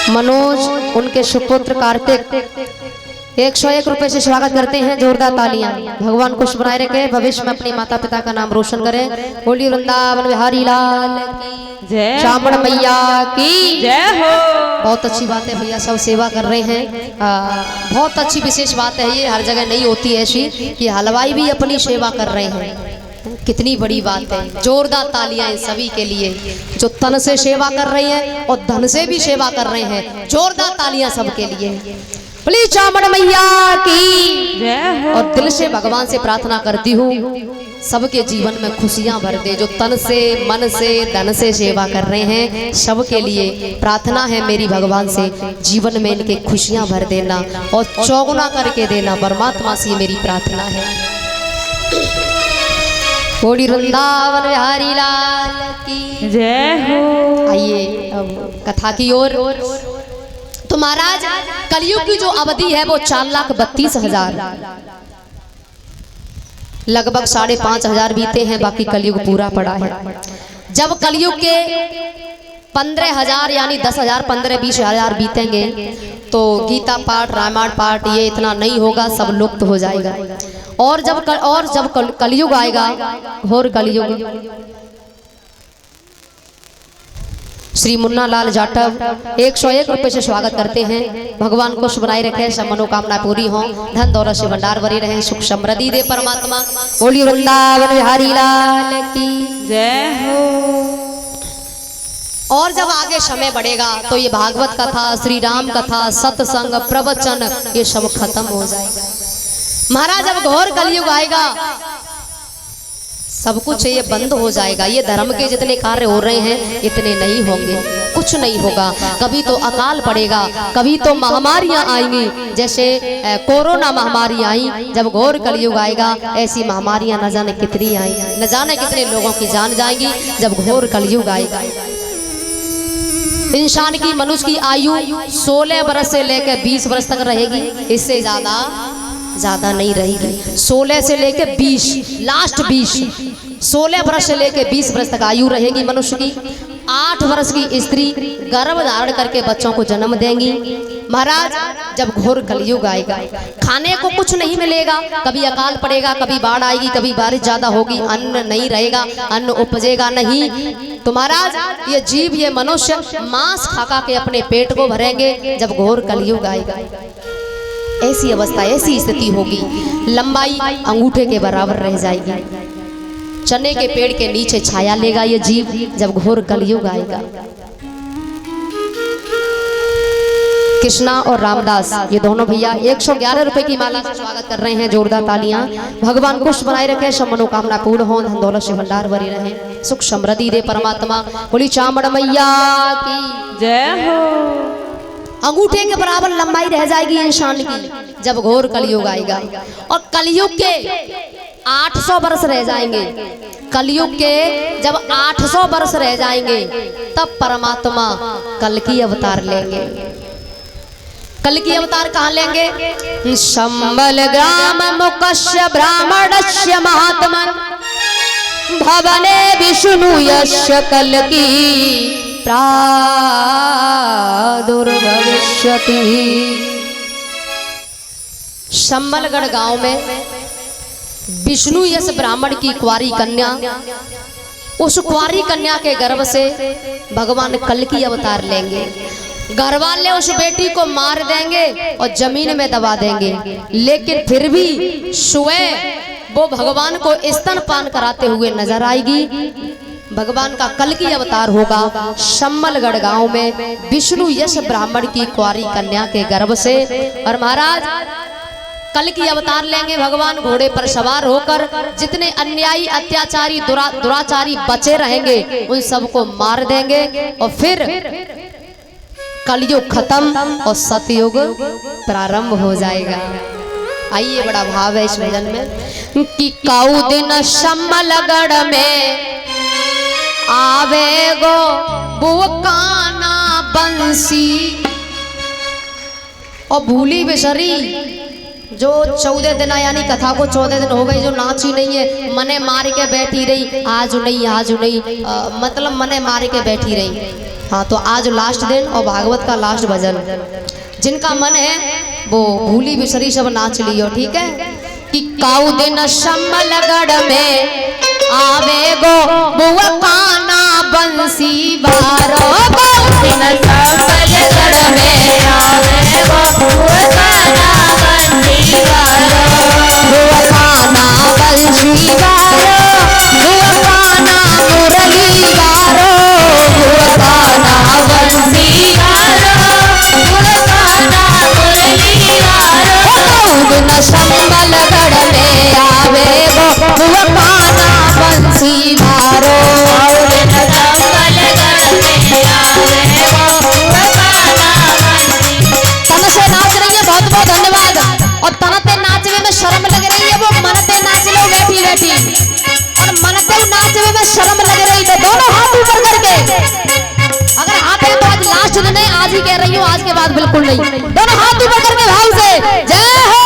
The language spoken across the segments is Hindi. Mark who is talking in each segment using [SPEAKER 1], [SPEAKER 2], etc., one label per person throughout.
[SPEAKER 1] मनोज उनके सुपुत्र कार्तिक 101 रुपए से स्वागत करते हैं। जोरदार तालियां। भगवान खुश बनाए रखे, भविष्य में अपने माता पिता का नाम रोशन करें। बोलिए वृंदावन बिहारी लाल की जय, श्यामण मैया की जय हो। बहुत अच्छी बात है भैया, सब सेवा कर रहे हैं। बहुत अच्छी विशेष बात है ये, हर जगह नहीं होती ऐसी कि हलवाई भी अपनी सेवा कर रहे हैं। कितनी बड़ी बात है। जोरदार तालियां इन सभी के लिए जो तन से सेवा कर रहे हैं और धन से भी सेवा कर रहे हैं। जोरदार तालियां सबके लिए। प्लीज चामड़ मैया की जय हो। और दिल से भगवान से प्रार्थना करती हूँ सबके जीवन में खुशियां भर दे। जो तन से मन से धन से सेवा कर रहे हैं सबके लिए प्रार्थना है मेरी भगवान से, जीवन में इनके खुशियां भर देना और चौगुना करके देना। परमात्मा से मेरी प्रार्थना है। बोली वृंदावन बिहारी लाल की जय हो। आइए अब कथा की ओर। तो महाराज कलयुग की जो अवधि है वो 4,32,000 लगभग 5,500 बीते हैं, बाकी कलयुग पूरा पड़ा है। जब कलयुग के 15,000 यानी 10,000 15-20,000 बीतेंगे तो गीता पाठ रामायण पाठ ये इतना नहीं होगा, सब लुप्त हो जाएगा। और जब कलयुग आएगा, घोर कलयुग, श्री मुन्ना लाल जाटव 101 रुपए से स्वागत करते हैं। भगवान खुश बनाए रखे, सब मनोकामना पूरी हो, धन दौलत से भंडार भरे रहे, सुख समृद्धि दे परमात्मा। बोलिए वृंदावन बिहारी लाल की जय हो। और जब आगे समय बढ़ेगा तो ये भागवत कथा, श्री राम कथा, सत्संग, प्रवचन ये सब खत्म हो जाएगा। महाराज जब घोर कलयुग आएगा सब कुछ ये बंद हो जाएगा। ये धर्म के जितने कार्य हो रहे हैं इतने नहीं होंगे, कुछ नहीं होगा। कभी तो अकाल पड़ेगा, कभी तो महामारियां आएंगी, जैसे कोरोना महामारी आई। जब घोर कलयुग आएगा ऐसी महामारियां न जाने कितनी आएंगी, न जाने कितने लोगों की जान जाएंगी जब घोर कलयुग आएगा। इंसान की, मनुष्य की आयु 16 वर्ष से लेकर 20 वर्ष तक रहेगी, इससे ज्यादा नहीं रहेगी। 16 से लेकर 20, लास्ट 20, 16 वर्ष से लेकर 20 वर्ष तक आयु रहेगी मनुष्य की। 8 वर्ष की स्त्री गर्भ धारण करके बच्चों को जन्म देंगी। महाराज जब घोर कलयुग आएगा खाने को कुछ नहीं मिलेगा, कभी अकाल पड़ेगा, कभी बाढ़ आएगी, कभी बारिश ज्यादा होगी, अन्न नहीं रहेगा, अन्न उपजेगा नहीं। तो महाराज ये जीव, ये मनुष्य मांस खा के अपने पेट को भरेंगे जब घोर कलयुग आएगा। ऐसी अवस्था, ऐसी स्थिति होगी, लंबाई अंगूठे के बराबर रह जाएगी। चने के पेड़ के नीचे छाया लेगा ये जीव जब घोर कलयुग आएगा। कृष्णा और रामदास ये दोनों भैया 111 रुपए की माला से स्वागत कर रहे हैं। जोरदार तालियां। भगवान खुश बनाए रखे, सब मनोकामना पूर्ण हो, धन दौलत से भंडार भरे रहे, सुख समृद्धि दे परमात्मा। बोली चामड़ मैया की जय हो। अंगूठे के बराबर लंबाई रह जाएगी इंसान की जब घोर कलयुग आएगा। और कलयुग के 800 वर्ष रह जाएंगे। कलयुग के जब 800 वर्ष रह जाएंगे तब परमात्मा कल्कि अवतार लेंगे। कल्कि अवतार कहाँ लेंगे? संबल ग्राम मुकस्य ब्राह्मणस्य महात्मा भवने विष्णु यस्य कल्कि प्रादुर्भविष्यति। संबलगढ़ गांव में विष्णु यश ब्राह्मण की कुंवारी कन्या, उस कुंवारी कन्या के गर्भ से भगवान कल्कि अवतार लेंगे। घर वाले उस बेटी को मार देंगे और जमीन में दबा देंगे, लेकिन फिर भी स्वयं वो भगवान को स्तनपान कराते हुए नजर आएगी। भगवान का कल्कि अवतार होगा शम्मलगढ़ गांव में विष्णु यश ब्राह्मण की कुंवारी कन्या के गर्भ से। और महाराज कल्कि अवतार लेंगे भगवान घोड़े पर सवार होकर। जितने अन्यायी, अत्याचारी, दुराचारी बचे रहेंगे उन सबको मार देंगे और फिर कलयुग खत्म और सतयुग प्रारंभ हो जाएगा। आइए, बड़ा भाव है इस भजन में कि काऊ दिन शम्मलगढ़ में आवे गो बुकाना बंसी। और भूली बेसरी जो 14 दिन यानी कथा को 14 दिन हो गई, जो नाची नहीं है, मने मार के बैठी रही, आज नहीं आज नहीं, मतलब मने मार के बैठी रही हाँ तो आज लास्ट दिन और भागवत का लास्ट भजन, जिनका मन है वो भूली बिसरी सब नाच लियो, ठीक है। कि काऊ दिन शमलगढ़ में आवे गो बुआ काना बंसी बारो, काऊ दिन शमलगढ़ में आवे गो बुआ काना बंसी बारो, बुआ काना बंसी बारो, बुआ काना मुरली बारो, बुआ काना बंसी बारो, बुआ काना मुरली बारो, काऊ दिन शमलगढ़ में आवे गो बुआ काना बंसी बारो, काऊ दिन शमलगढ़ में आवे गो बुआ काना बंसी। तन से नाच रही है, बहुत बहुत धन्यवाद। और तनते नाचने में शर्म लग रही है, वो मनते नाच लो बैठी बैठी, और मनते नाचने में शर्म लग रही है, दोनों हाथ ऊपर करके। अगर हाथ है तो आज लास्ट दिन है, आज ही कह रही हूँ, आज के बाद बिल्कुल नहीं। दोनों हाथ ऊपर करके भाव से जय हो।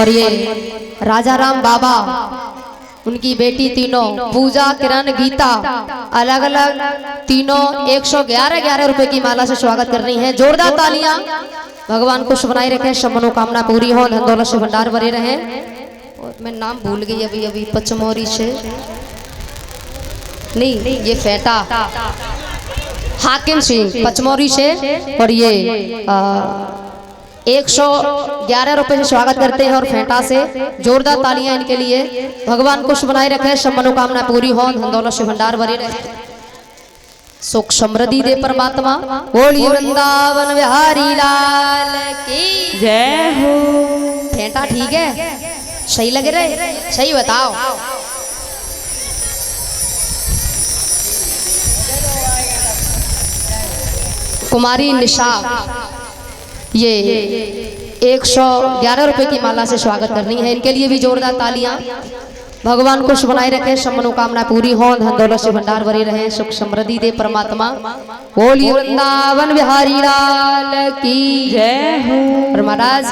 [SPEAKER 1] और ये राजा राम बाबा उनकी बेटी तीनों पूजा, किरण, गीता अलग अलग तीनों 111 रुपए की माला से स्वागत कर रही हैं। जोरदार तालियां। भगवान खुश बनाए रखें, सब मनोकामना पूरी हो, धन दौलत से भंडार भरे रहे। और मैं नाम भूल गई अभी पचमोरी से नहीं, ये फेटा हाकिम सिंह पचमोरी से, और ये 111 रुपए से स्वागत करते हैं और फेंटा से। जोरदार तालियां इनके लिए। भगवान खुश बनाए रखे, सब मनोकामना पूरी हो, धन दौलत से भंडार भरे रहे, सुख समृद्धि दे परमात्मा। बोलिए वृंदावन बिहारी लाल की जय हो। फेंटा ठीक है, सही लग रहे, सही बताओ। कुमारी निशा ये 111 रुपए की माला से स्वागत करनी है, इनके लिए भी जोरदार तालियां। भगवान खुश बनाए रखे, सब मनोकामना पूरी हो, धन दौलत से भंडार भरे रहे, सुख समृद्धि दे परमात्मा। बोलिए वृंदावन बिहारी लाल की जय हो। और महाराज